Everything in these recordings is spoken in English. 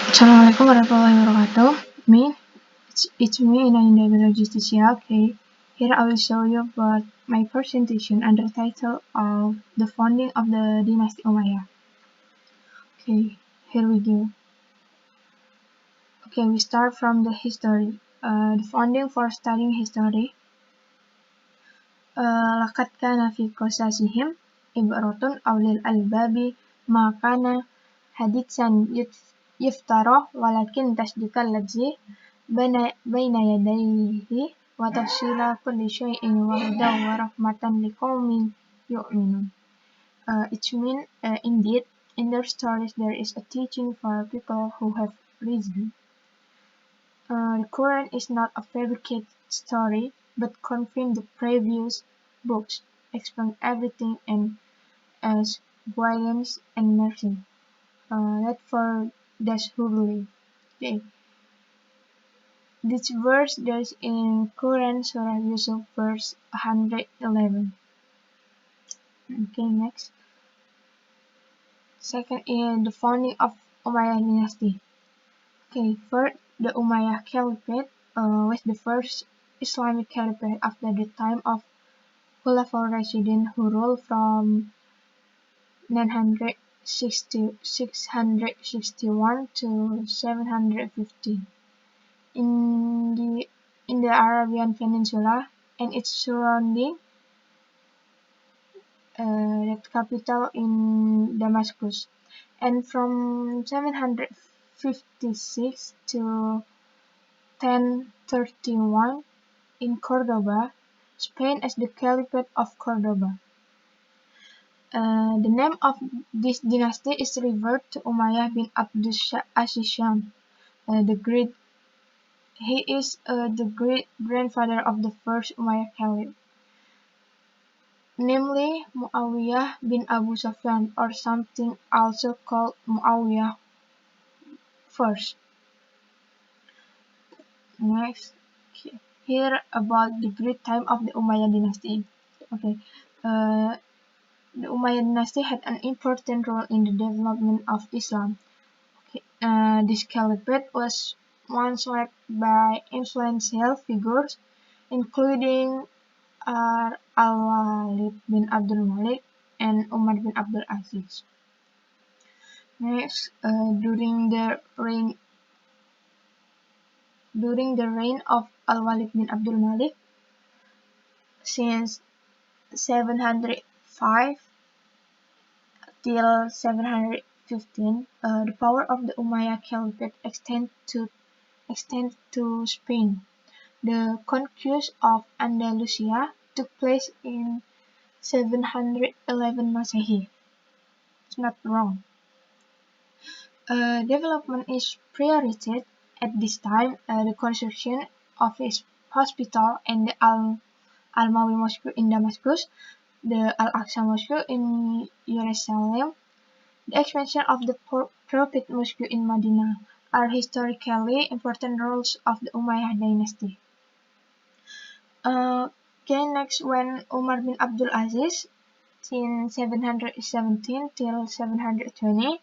Assalamualaikum warahmatullahi wabarakatuh. It's me, Nayunda Justicia. Okay, here I will show you about my presentation under the title of the founding of the Dynasty Umayyah. Okay, here we go. Okay, we start from the history. The founding for studying history. Laqad kana fi qasasihim ibratun awlil albabi ma kana haditsan yuftara walakin tasdikal ladzi baina yadayhi wa tafsila kulli syai'in wa hudan wa rahmatan liqaumin yu'minun. It means, indeed, in their stories there is a teaching for people who have reason. The Quran is not a fabricated story, but confirms the previous books, explains everything, and as guidance and mercy. That for those who believe. Okay. This verse there is in Quran Surah Yusuf verse 111. Okay, next. Second is the founding of Umayyah Dynasty. Okay, first the Umayyah Caliphate was the first Islamic caliphate after the time of Khulafa Rashidin who ruled from 661 to 750 in the Arabian Peninsula and its surrounding, that capital in Damascus, and from 756 to 1031 in Cordoba, Spain as the Caliphate of Cordoba. The name of this dynasty is referred to Umayyah bin Abdul Aziz, the Great. He is the great-grandfather of the first Umayyad Caliph, namely Muawiyah bin Abu Sufyan, or something also called Muawiyah first. Next, here about the great time of the Umayyad dynasty. Okay, the Umayyad dynasty had an important role in the development of Islam. Okay, this caliphate was once led by influential figures, including Al-Walid bin Abdul Malik and Umar bin Abdul Aziz. Next, during the reign of Al-Walid bin Abdul Malik, since 705 till 715, the power of the Umayyad Caliphate extended to Spain. The conquest of Andalusia took place in 711 Masehi. It's not wrong. Development is prioritized at this time. The construction of a hospital and the Al-Mawi Mosque in Damascus, the Al-Aqsa Mosque in Jerusalem, the expansion of the Prophet Mosque in Medina are historically important roles of the Umayyad dynasty. Okay, next, when Umar bin Abdul Aziz, since 717 till 720,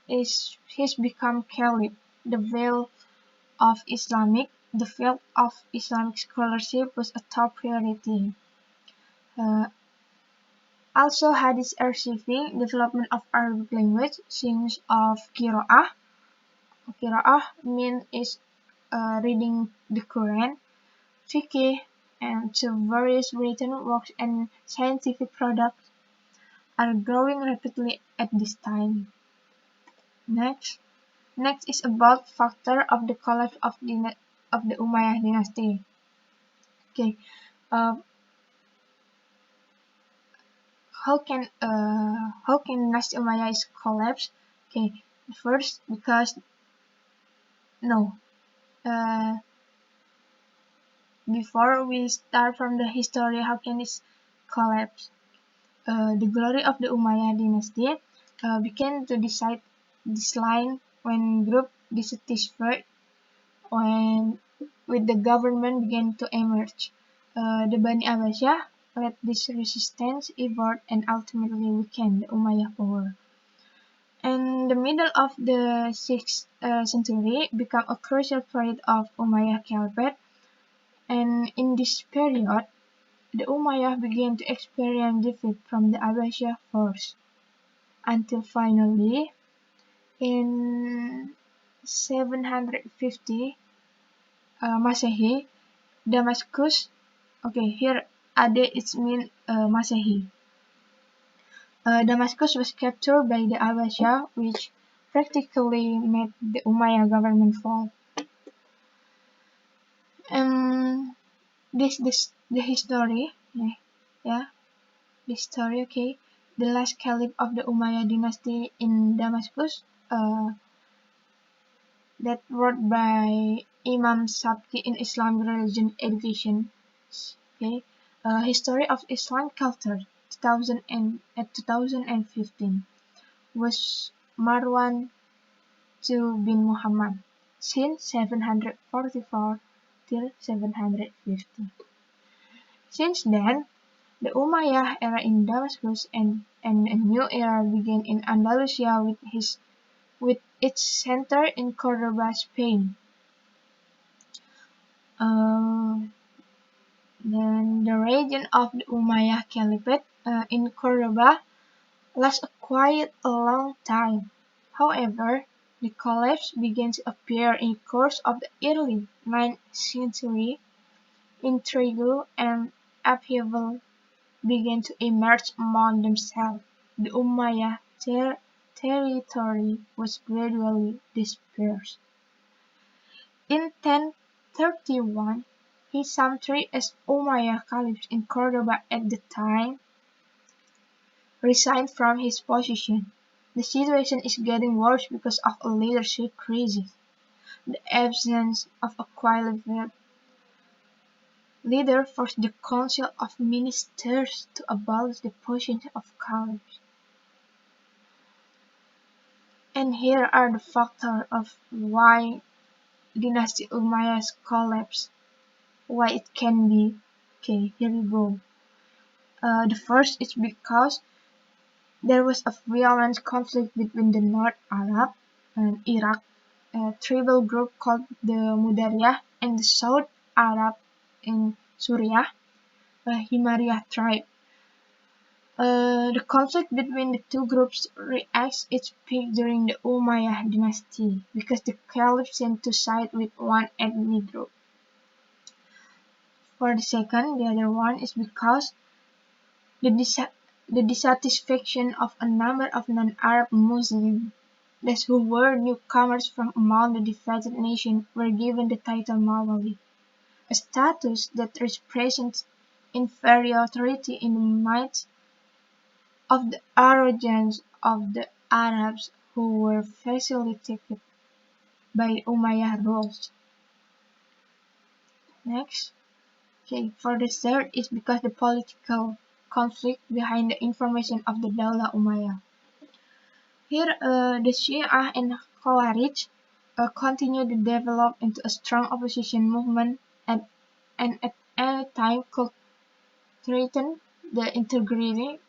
he's become caliph. The field of Islamic scholarship was a top priority. Also, hadith archiving, development of Arabic language, science of Qira'ah. Qira'ah means is reading the Quran, fiqh, and to various written works and scientific products are growing rapidly at this time. Next is about factor of the collapse of the Umayyad dynasty. Okay, how can Dynasty Umayyah is collapse? Okay, first because before we start from the history, how can it collapse? The glory of the Umayyad dynasty began to decline when group dissatisfied with the government began to emerge. The Bani Abbasiyah led this resistance effort and ultimately weakened the Umayyad power. And the middle of the 6th century became a crucial period of Umayyah Caliphate, and in this period, the Umayyah began to experience defeat from the Abbasiyah force, until finally, in 750 Masehi, Damascus. Okay, here Ade it mean Masehi. Damascus was captured by the Abbasiyah, which practically made the Umayyad government fall. And this the history, yeah, the story. Okay, the last caliph of the Umayyad dynasty in Damascus, that wrote by Imam Sabki in Islamic Religion Education. Okay, History of Islam Culture 2015 was Marwan II bin Muhammad since 744 till 750. Since then, the Umayyah era in Damascus and a new era began in Andalusia with its center in Cordoba, Spain. Then the region of the Umayyah Caliphate in Cordoba lasted quite a long time. However, the caliphs began to appear in the course of the early 9th century. Intrigue and upheaval began to emerge among themselves. The Umayyad territory was gradually dispersed. In 1031, Hisam III, as Umayyad Caliph in Cordoba at the time, resigned from his position. The situation is getting worse because of a leadership crisis. The absence of a qualified leader forced the Council of Ministers to abolish the position of caliphs. And here are the factors of why Dynasty Umayyad collapsed, why it can be. Okay, here we go. The first is because there was a violent conflict between the North Arab and Iraq, a tribal group called the Mudariyah, and the South Arab in Syria, a Himariyah tribe. The conflict between the two groups reached its peak during the Umayyad dynasty because the caliph seemed to side with one ethnic group. For the second, the other one is because the dissatisfaction of a number of non-Arab Muslims, those who were newcomers from among the defeated nation, were given the title Mawali, a status that represents inferiority in the minds of the arrogance of the Arabs who were facilitated by Umayyad rules. Next, okay, for the third is because the political conflict behind the information of the Dawla Umayyah. Here, the Shia and Khawarij continue to develop into a strong opposition movement and at any time could threaten the integrity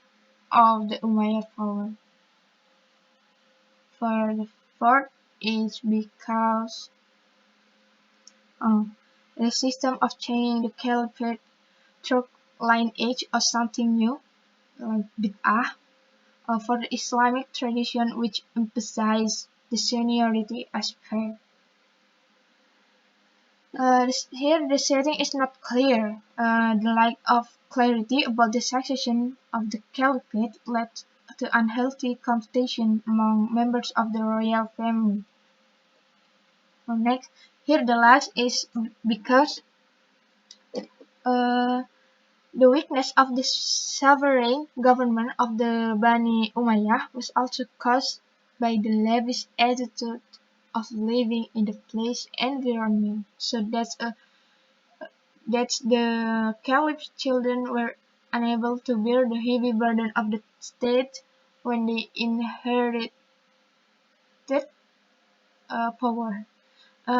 of the Umayyad power. For the fourth is because the system of changing the caliphate through lineage or something new, like bid'ah, for the Islamic tradition which emphasizes the seniority aspect. Here the setting is not clear. The lack of clarity about the succession of the caliphate led to unhealthy competition among members of the royal family. Next, here the last is because the weakness of the sovereign government of the Bani Umayyah was also caused by the lavish attitude of living in the place environment. So that's the caliph's children were unable to bear the heavy burden of the state when they inherited power.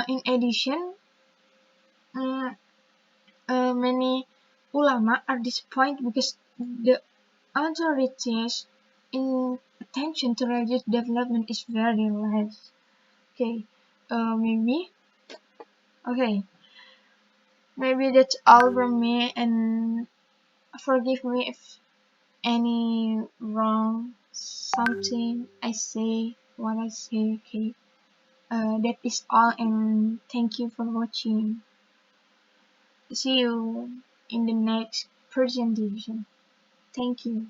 In addition, many ulama are disappointed because the authorities in attention to religious development is very less. Okay, maybe. Okay, maybe that's all from me, and forgive me if any wrong something I say, what I say. Okay, that is all, and thank you for watching. See you in the next presentation. Thank you.